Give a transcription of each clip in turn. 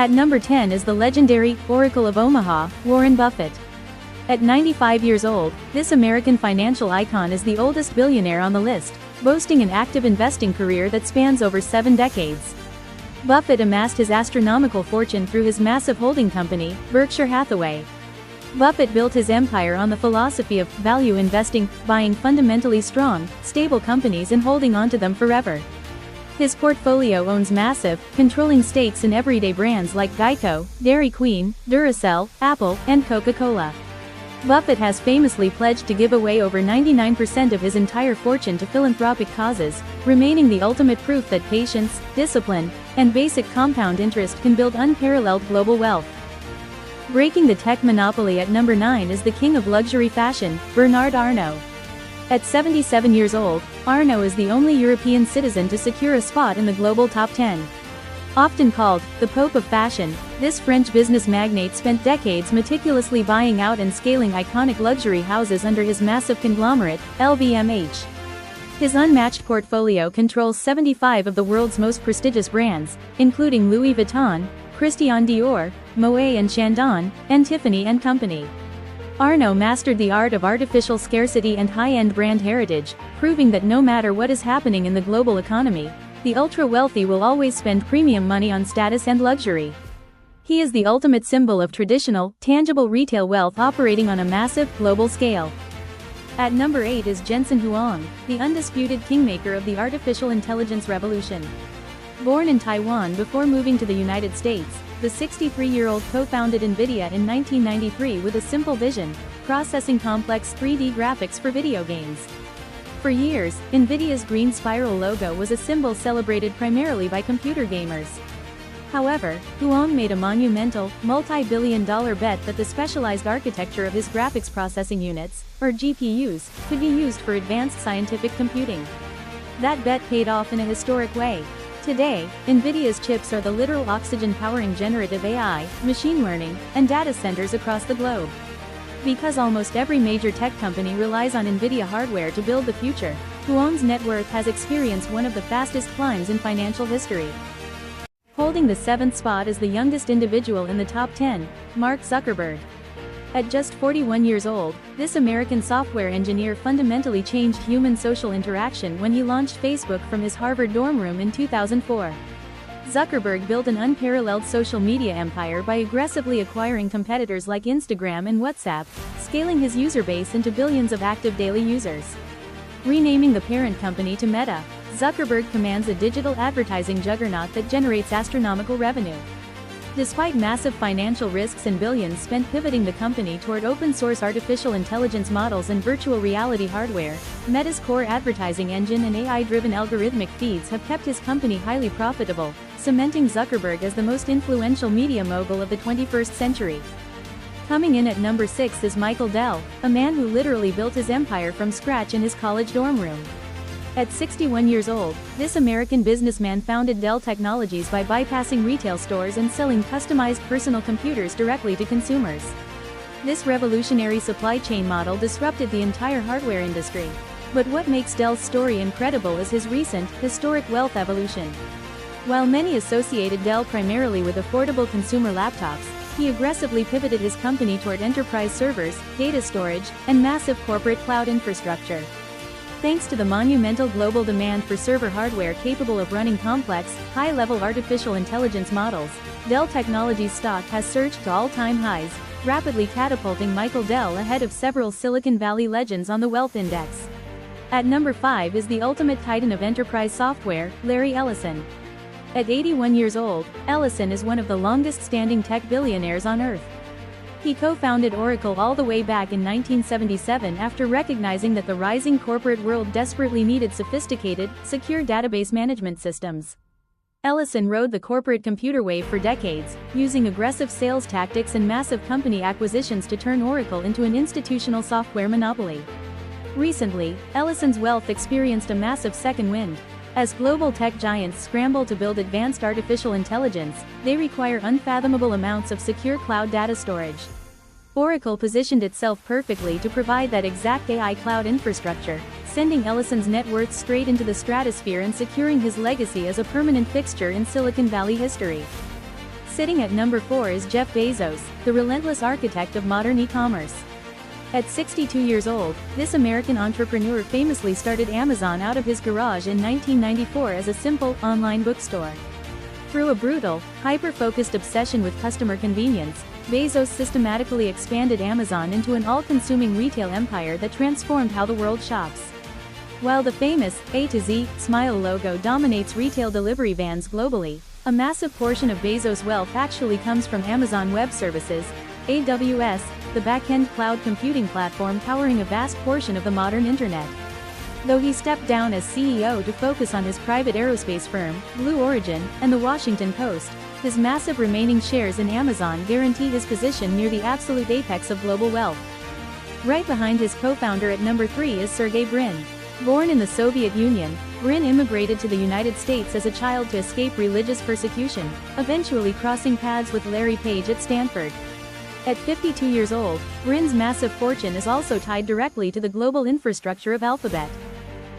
At number 10 is the legendary Oracle of Omaha, Warren Buffett. At 95 years old, this American financial icon is the oldest billionaire on the list, boasting an active investing career that spans over 7 decades. Buffett amassed his astronomical fortune through his massive holding company, Berkshire Hathaway. Buffett built his empire on the philosophy of value investing, buying fundamentally strong, stable companies and holding onto them forever. His portfolio owns massive, controlling stakes in everyday brands like Geico, Dairy Queen, Duracell, Apple, and Coca-Cola. Buffett has famously pledged to give away over 99% of his entire fortune to philanthropic causes, remaining the ultimate proof that patience, discipline, and basic compound interest can build unparalleled global wealth. Breaking the tech monopoly at number 9 is the king of luxury fashion, Bernard Arnault. At 77 years old, Arnault is the only European citizen to secure a spot in the global top 10. Often called the Pope of Fashion, this French business magnate spent decades meticulously buying out and scaling iconic luxury houses under his massive conglomerate, LVMH. His unmatched portfolio controls 75 of the world's most prestigious brands, including Louis Vuitton, Christian Dior, Moet & Chandon, and Tiffany & Company. Arnault mastered the art of artificial scarcity and high-end brand heritage, proving that no matter what is happening in the global economy, the ultra-wealthy will always spend premium money on status and luxury. He is the ultimate symbol of traditional, tangible retail wealth operating on a massive, global scale. At number 8 is Jensen Huang, the undisputed kingmaker of the artificial intelligence revolution. Born in Taiwan before moving to the United States, the 63-year-old co-founded NVIDIA in 1993 with a simple vision: processing complex 3D graphics for video games. For years, NVIDIA's green spiral logo was a symbol celebrated primarily by computer gamers. However, Huang made a monumental, multi-billion-dollar bet that the specialized architecture of his graphics processing units, or GPUs, could be used for advanced scientific computing. That bet paid off in a historic way. Today, NVIDIA's chips are the literal oxygen powering generative AI, machine learning, and data centers across the globe. Because almost every major tech company relies on NVIDIA hardware to build the future, Huang's net worth has experienced one of the fastest climbs in financial history. Holding the 7th spot is the youngest individual in the top 10, Mark Zuckerberg. At just 41 years old, this American software engineer fundamentally changed human social interaction when he launched Facebook from his Harvard dorm room in 2004. Zuckerberg built an unparalleled social media empire by aggressively acquiring competitors like Instagram and WhatsApp, scaling his user base into billions of active daily users. Renaming the parent company to Meta, Zuckerberg commands a digital advertising juggernaut that generates astronomical revenue. Despite massive financial risks and billions spent pivoting the company toward open-source artificial intelligence models and virtual reality hardware, Meta's core advertising engine and AI-driven algorithmic feeds have kept his company highly profitable, cementing Zuckerberg as the most influential media mogul of the 21st century. Coming in at number 6 is Michael Dell, a man who literally built his empire from scratch in his college dorm room. At 61 years old, this American businessman founded Dell Technologies by bypassing retail stores and selling customized personal computers directly to consumers. This revolutionary supply chain model disrupted the entire hardware industry. But what makes Dell's story incredible is his recent, historic wealth evolution. While many associated Dell primarily with affordable consumer laptops, he aggressively pivoted his company toward enterprise servers, data storage, and massive corporate cloud infrastructure. Thanks to the monumental global demand for server hardware capable of running complex, high-level artificial intelligence models, Dell Technologies stock has surged to all-time highs, rapidly catapulting Michael Dell ahead of several Silicon Valley legends on the Wealth Index. At number 5 is the ultimate titan of enterprise software, Larry Ellison. At 81 years old, Ellison is one of the longest-standing tech billionaires on Earth. He co-founded Oracle all the way back in 1977 after recognizing that the rising corporate world desperately needed sophisticated, secure database management systems. Ellison rode the corporate computer wave for decades, using aggressive sales tactics and massive company acquisitions to turn Oracle into an institutional software monopoly. Recently, Ellison's wealth experienced a massive second wind. As global tech giants scramble to build advanced artificial intelligence, they require unfathomable amounts of secure cloud data storage. Oracle positioned itself perfectly to provide that exact AI cloud infrastructure, sending Ellison's net worth straight into the stratosphere and securing his legacy as a permanent fixture in Silicon Valley history. Sitting at number 4 is Jeff Bezos, the relentless architect of modern e-commerce. At 62 years old, this American entrepreneur famously started Amazon out of his garage in 1994 as a simple, online bookstore. Through a brutal, hyper-focused obsession with customer convenience, Bezos systematically expanded Amazon into an all-consuming retail empire that transformed how the world shops. While the famous A to Z smile logo dominates retail delivery vans globally, a massive portion of Bezos' wealth actually comes from Amazon Web Services, AWS, the back-end cloud computing platform powering a vast portion of the modern internet. Though he stepped down as CEO to focus on his private aerospace firm, Blue Origin, and the Washington Post, his massive remaining shares in Amazon guarantee his position near the absolute apex of global wealth. Right behind his co-founder at number 3 is Sergey Brin. Born in the Soviet Union, Brin immigrated to the United States as a child to escape religious persecution, eventually crossing paths with Larry Page at Stanford. At 52 years old, Brin's massive fortune is also tied directly to the global infrastructure of Alphabet.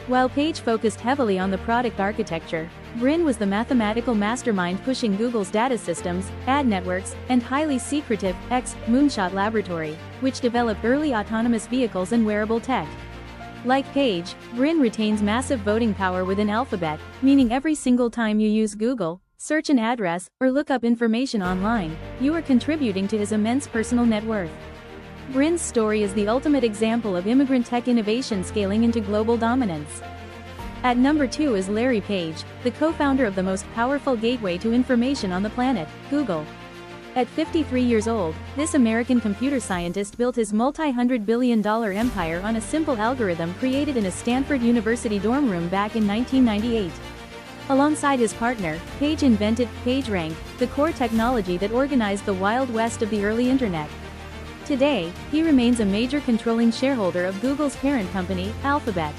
While Page focused heavily on the product architecture, Brin was the mathematical mastermind pushing Google's data systems, ad networks, and highly secretive Moonshot laboratory, which developed early autonomous vehicles and wearable tech. Like Page, Brin retains massive voting power within Alphabet, meaning every single time you use Google, search an address, or look up information online, you are contributing to his immense personal net worth. Brin's story is the ultimate example of immigrant tech innovation scaling into global dominance. At number 2 is Larry Page, the co-founder of the most powerful gateway to information on the planet, Google. At 53 years old, this American computer scientist built his multi-hundred-billion-dollar empire on a simple algorithm created in a Stanford University dorm room back in 1998. Alongside his partner, Page invented PageRank, the core technology that organized the Wild West of the early internet. Today, he remains a major controlling shareholder of Google's parent company, Alphabet.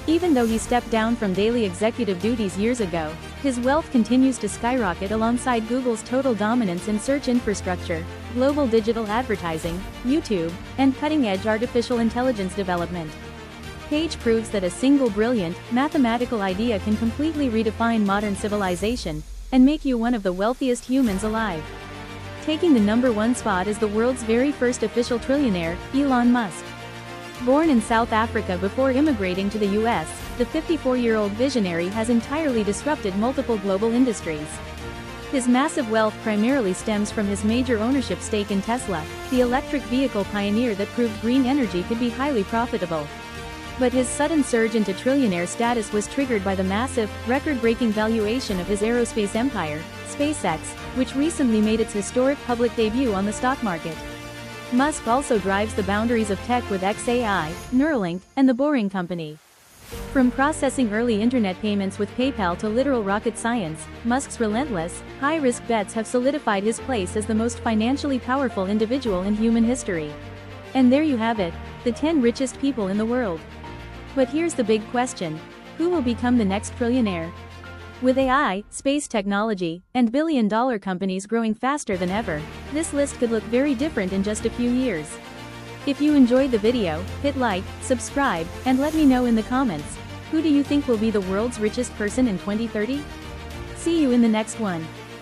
Even though he stepped down from daily executive duties years ago, his wealth continues to skyrocket alongside Google's total dominance in search infrastructure, global digital advertising, YouTube, and cutting-edge artificial intelligence development. Page proves that a single brilliant, mathematical idea can completely redefine modern civilization, and make you one of the wealthiest humans alive. Taking the number 1 spot is the world's very first official trillionaire, Elon Musk. Born in South Africa before immigrating to the US, the 54-year-old visionary has entirely disrupted multiple global industries. His massive wealth primarily stems from his major ownership stake in Tesla, the electric vehicle pioneer that proved green energy could be highly profitable. But his sudden surge into trillionaire status was triggered by the massive, record-breaking valuation of his aerospace empire, SpaceX, which recently made its historic public debut on the stock market. Musk also drives the boundaries of tech with xAI, Neuralink, and the Boring Company. From processing early internet payments with PayPal to literal rocket science, Musk's relentless, high-risk bets have solidified his place as the most financially powerful individual in human history. And there you have it, the 10 richest people in the world. But here's the big question: who will become the next trillionaire? With AI, space technology, and billion-dollar companies growing faster than ever, this list could look very different in just a few years. If you enjoyed the video, hit like, subscribe, and let me know in the comments, who do you think will be the world's richest person in 2030? See you in the next one.